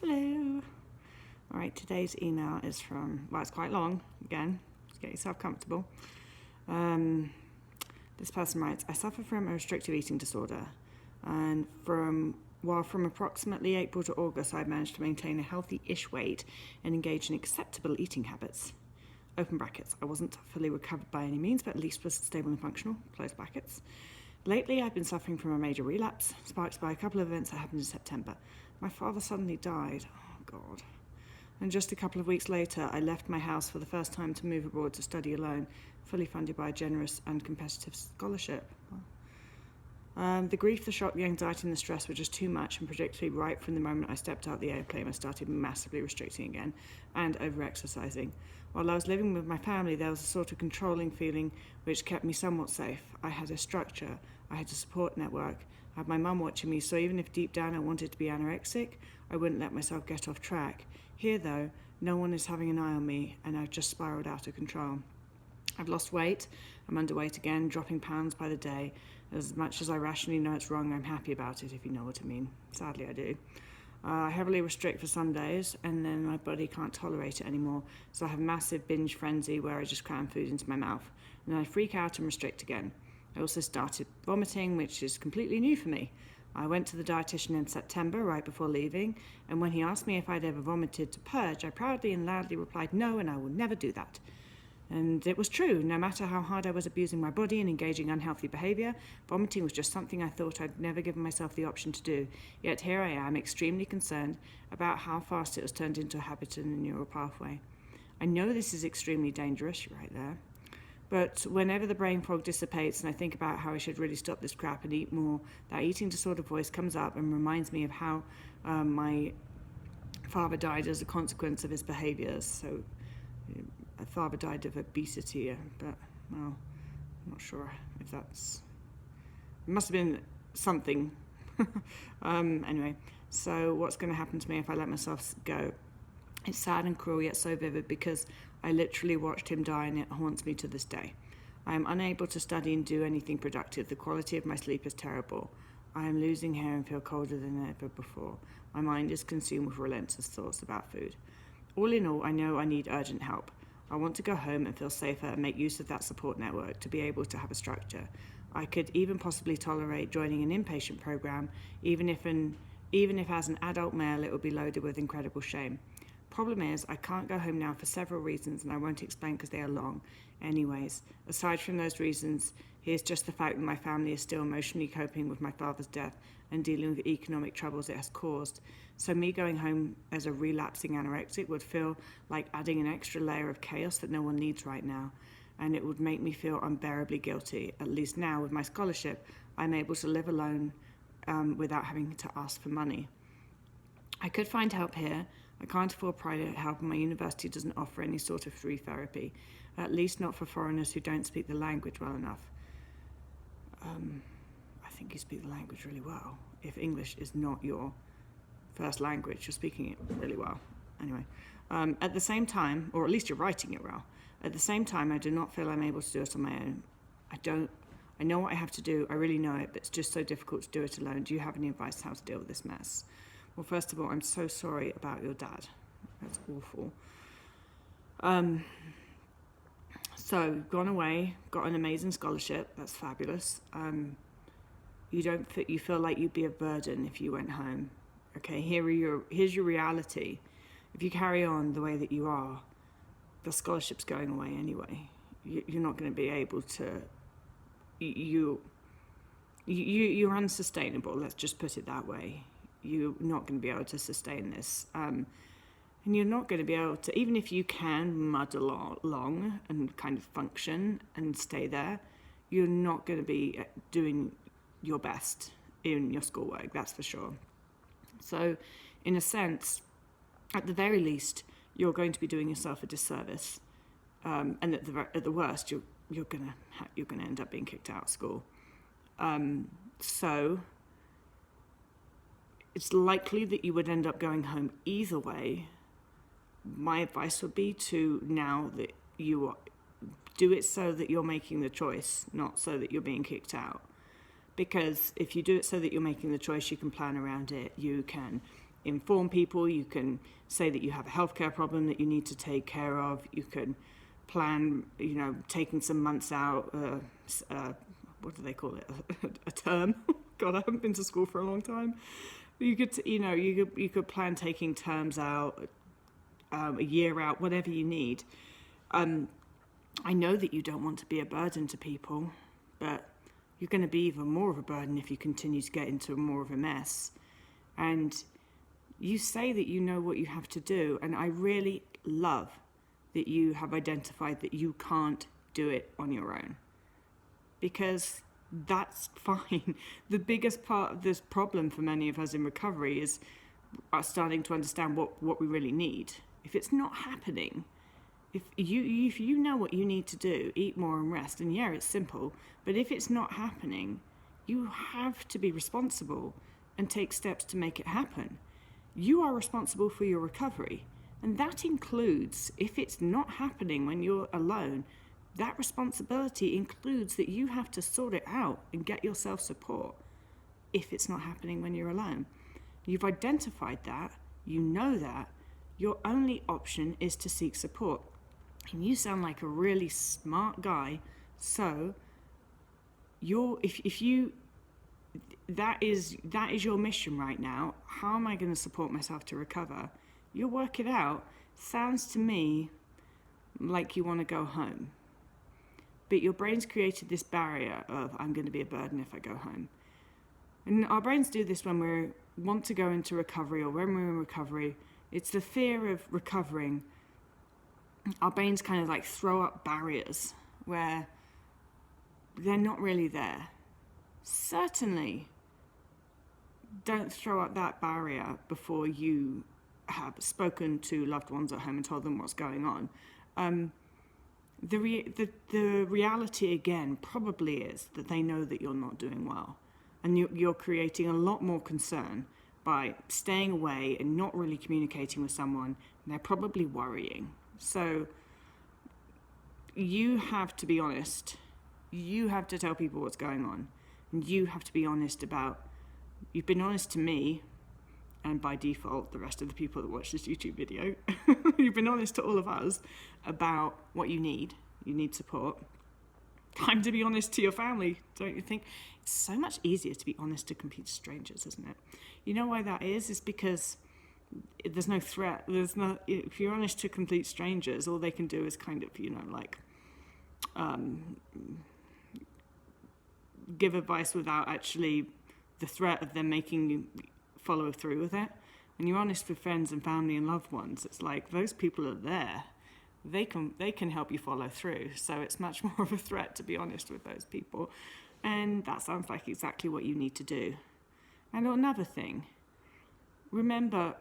Hello. All right, today's email is from, well, it's quite long, again, just get yourself comfortable. This person writes, I suffer from a restrictive eating disorder, and from approximately April to August, I managed to maintain a healthy-ish weight and engage in acceptable eating habits. Open brackets, I wasn't fully recovered by any means, but at least was stable and functional, close brackets. Lately, I've been suffering from a major relapse, sparked by a couple of events that happened in September. My father suddenly died. Oh, God. And just a couple of weeks later, I left my house for the first time to move abroad to study alone, fully funded by a generous and competitive scholarship. The grief, the shock, the anxiety and the stress were just too much, and predictably right from the moment I stepped out the airplane, I started massively restricting again and over-exercising. While I was living with my family, there was a sort of controlling feeling which kept me somewhat safe. I had a structure, I had a support network, I had my mum watching me, so even if deep down I wanted to be anorexic, I wouldn't let myself get off track. Here, though, no one is having an eye on me, and I've just spiraled out of control. I've lost weight, I'm underweight again, dropping pounds by the day. As much as I rationally know it's wrong, I'm happy about it, if you know what I mean. Sadly, I do. I heavily restrict for some days, and then my body can't tolerate it anymore, so I have a massive binge frenzy where I just cram food into my mouth, and then I freak out and restrict again. I also started vomiting, which is completely new for me. I went to the dietitian in September, right before leaving, and when he asked me if I'd ever vomited to purge, I proudly and loudly replied no, and I will never do that. And it was true. No matter how hard I was abusing my body and engaging unhealthy behaviour, vomiting was just something I thought I'd never given myself the option to do. Yet here I am, extremely concerned about how fast it has turned into a habit in a neural pathway. I know this is extremely dangerous, you're right there. But whenever the brain fog dissipates and I think about how I should really stop this crap and eat more, that eating disorder voice comes up and reminds me of how my father died as a consequence of his behaviours. So my father died of obesity, but, well, I'm not sure if that's... It must have been something. Anyway, so what's going to happen to me if I let myself go? It's sad and cruel, yet so vivid, because I literally watched him die, and it haunts me to this day. I am unable to study and do anything productive. The quality of my sleep is terrible. I am losing hair and feel colder than ever before. My mind is consumed with relentless thoughts about food. All in all, I know I need urgent help. I want to go home and feel safer and make use of that support network to be able to have a structure. I could even possibly tolerate joining an inpatient program, even if as an adult male it would be loaded with incredible shame. Problem is, I can't go home now for several reasons, and I won't explain because they are long. Anyways, aside from those reasons, here's just the fact that my family is still emotionally coping with my father's death and dealing with the economic troubles it has caused. So me going home as a relapsing anorexic would feel like adding an extra layer of chaos that no one needs right now, and it would make me feel unbearably guilty. At least now, with my scholarship, I'm able to live alone without having to ask for money. I could find help here. I can't afford private help, and my university doesn't offer any sort of free therapy, at least not for foreigners who don't speak the language well enough. I think you speak the language really well. If English is not your first language, you're speaking it really well. Anyway, at the same time, or at least you're writing it well, at the same time, I do not feel I'm able to do it on my own. I know what I have to do, I really know it, but it's just so difficult to do it alone. Do you have any advice on how to deal with this mess? Well, first of all, I'm so sorry about your dad. That's awful. So, gone away, got an amazing scholarship. That's fabulous. You feel like you'd be a burden if you went home. Okay, here's your reality. If you carry on the way that you are, the scholarship's going away anyway. You're not going to be able to. You're unsustainable. Let's just put it that way. You're not going to be able to sustain this. And you're not going to be able to, even if you can muddle along and kind of function and stay there, you're not going to be doing your best in your schoolwork, that's for sure. So, in a sense, at the very least, you're going to be doing yourself a disservice. And at the worst, you're going to end up being kicked out of school. So it's likely that you would end up going home either way. My advice would be to, now that you do it so that you're making the choice, not so that you're being kicked out. Because if you do it so that you're making the choice, you can plan around it. You can inform people. You can say that you have a healthcare problem that you need to take care of. You can plan, taking some months out, what do they call it? A term. God, I haven't been to school for a long time. You could plan taking terms out, a year out, whatever you need. I know that you don't want to be a burden to people, but you're going to be even more of a burden if you continue to get into more of a mess. And you say that you know what you have to do, and I really love that you have identified that you can't do it on your own, because that's fine. The biggest part of this problem for many of us in recovery is starting to understand what we really need. If it's not happening, if you know what you need to do, eat more and rest, and yeah, it's simple, but if it's not happening, you have to be responsible and take steps to make it happen. You are responsible for your recovery, and that includes, if it's not happening when you're alone, that responsibility includes that you have to sort it out and get yourself support if it's not happening when you're alone. You've identified that, you know that, your only option is to seek support. And you sound like a really smart guy, so that is your mission right now. How am I going to support myself to recover? You'll work it out. Sounds to me like you want to go home. But your brain's created this barrier of, I'm going to be a burden if I go home. And our brains do this when we want to go into recovery, or when we're in recovery. It's the fear of recovering. Our brains kind of like throw up barriers where they're not really there. Certainly don't throw up that barrier before you have spoken to loved ones at home and told them what's going on. The reality, again, probably is that they know that you're not doing well. And you're creating a lot more concern by staying away and not really communicating with someone. And they're probably worrying. So you have to be honest. You have to tell people what's going on. And you have to be honest about, you've been honest to me, and by default, the rest of the people that watch this YouTube video, you've been honest to all of us about what you need. You need support. Time to be honest to your family, don't you think? It's so much easier to be honest to complete strangers, isn't it? You know why that is? It's because there's no threat. If you're honest to complete strangers, all they can do is kind of, give advice without actually the threat of them making you follow through with it. When you're honest with friends and family and loved ones, it's like those people are there. They can help you follow through. So it's much more of a threat to be honest with those people. And that sounds like exactly what you need to do. And another thing, remember,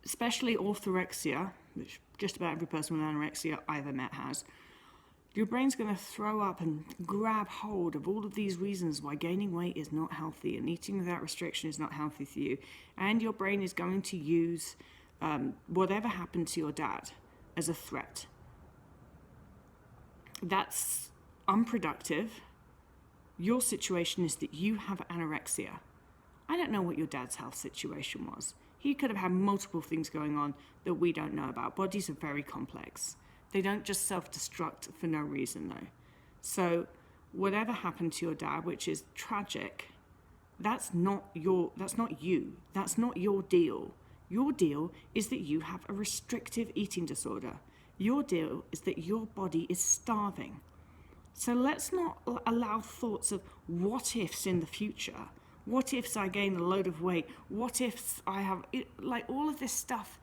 especially orthorexia, which just about every person with anorexia I've ever met has, your brain's going to throw up and grab hold of all of these reasons why gaining weight is not healthy and eating without restriction is not healthy for you. And your brain is going to use whatever happened to your dad as a threat. That's unproductive. Your situation is that you have anorexia. I don't know what your dad's health situation was. He could have had multiple things going on that we don't know about. Bodies are very complex. They don't just self-destruct for no reason, though. So whatever happened to your dad, which is tragic, that's not you. That's not your deal. Your deal is that you have a restrictive eating disorder. Your deal is that your body is starving. So let's not allow thoughts of what ifs in the future. What ifs I gain a load of weight? What ifs I have, all of this stuff.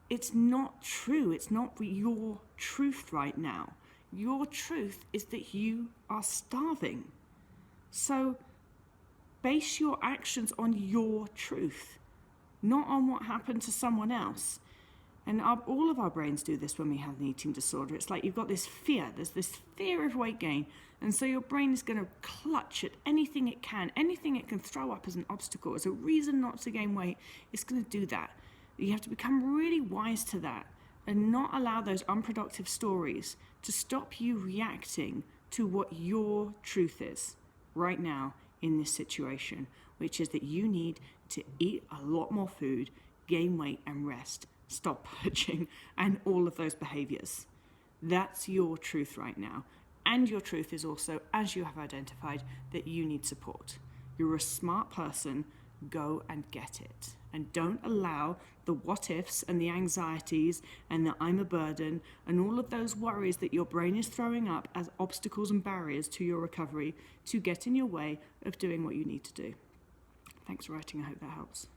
It's not true. It's not your truth right now. Your truth is that you are starving. So base your actions on your truth, not on what happened to someone else. And all of our brains do this when we have an eating disorder. It's like you've got this fear. There's this fear of weight gain. And so your brain is going to clutch at anything it can throw up as an obstacle, as a reason not to gain weight. It's going to do that. You have to become really wise to that and not allow those unproductive stories to stop you reacting to what your truth is right now in this situation. which is that you need to eat a lot more food, gain weight and rest, stop purging, and all of those behaviors. That's your truth right now. And your truth is also, as you have identified, that you need support. You're a smart person. Go and get it. And don't allow the what ifs and the anxieties and the I'm a burden and all of those worries that your brain is throwing up as obstacles and barriers to your recovery to get in your way of doing what you need to do. Thanks for writing. I hope that helps.